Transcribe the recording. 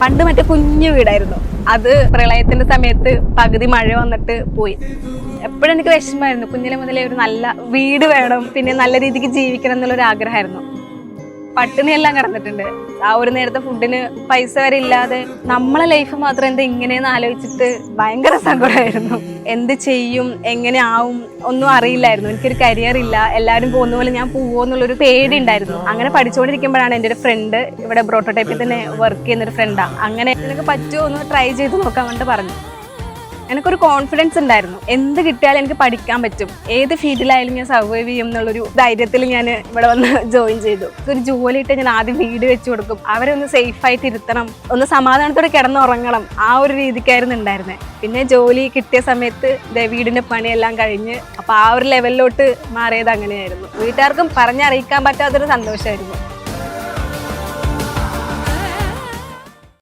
പണ്ട് മറ്റേ കുഞ്ഞു വീടായിരുന്നു. അത് പ്രളയത്തിന്റെ സമയത്ത് പകുതി മഴ വന്നിട്ട് പോയി. എപ്പോഴും എനിക്ക് വിഷമമായിരുന്നു. കുഞ്ഞിലെ മുതലേ ഒരു നല്ല വീട് വേണം, പിന്നെ നല്ല രീതിക്ക് ജീവിക്കണം എന്നുള്ളൊരു ആഗ്രഹമായിരുന്നു. പട്ടിണിയെല്ലാം കിടന്നിട്ടുണ്ട്. ആ ഒരു നേരത്തെ ഫുഡിന് പൈസ വരെ ഇല്ലാതെ നമ്മളെ ലൈഫ് മാത്രം എന്താ ഇങ്ങനെയെന്ന് ആലോചിച്ചിട്ട് ഭയങ്കര സങ്കടമായിരുന്നു. എന്ത് ചെയ്യും, എങ്ങനെ ആവും ഒന്നും അറിയില്ലായിരുന്നു. എനിക്കൊരു കരിയർ ഇല്ല, എല്ലാവരും പോകുന്ന പോലെ ഞാൻ പോവോ എന്നുള്ളൊരു പേടി ഉണ്ടായിരുന്നു. അങ്ങനെ പഠിച്ചുകൊണ്ടിരിക്കുമ്പോഴാണ് എൻ്റെ ഒരു ഫ്രണ്ട്, ഇവിടെ പ്രോട്ടോടൈപ്പിൽ തന്നെ വർക്ക് ചെയ്യുന്നൊരു ഫ്രണ്ടാണ്, അങ്ങനെ നിനക്ക് പറ്റുമോ ഒന്ന് ട്രൈ ചെയ്ത് നോക്കാൻ വേണ്ടി പറഞ്ഞു. എനിക്കൊരു കോൺഫിഡൻസ് ഉണ്ടായിരുന്നു. എന്ത് കിട്ടിയാലും എനിക്ക് പഠിക്കാൻ പറ്റും, ഏത് ഫീൽഡിലായാലും ഞാൻ സർവൈവ് ചെയ്യും എന്നുള്ളൊരു ധൈര്യത്തിൽ ഞാൻ ഇവിടെ വന്ന് ജോയിൻ ചെയ്തു. ഒരു ജോലി ഇട്ട് ഞാൻ ആദ്യം വീട് വെച്ച് കൊടുക്കും, അവരെ ഒന്ന് സേഫായിട്ട് ഇരുത്തണം, ഒന്ന് സമാധാനത്തോടെ കിടന്നുറങ്ങണം, ആ ഒരു രീതിക്കായിരുന്നു ഉണ്ടായിരുന്നത്. പിന്നെ ജോലി കിട്ടിയ സമയത്ത് വീടിൻ്റെ പണിയെല്ലാം കഴിഞ്ഞ് അപ്പോൾ ആ ഒരു ലെവലിലോട്ട് മാറിയത് അങ്ങനെയായിരുന്നു. വീട്ടുകാർക്കും പറഞ്ഞറിയിക്കാൻ പറ്റാത്തൊരു സന്തോഷമായിരുന്നു.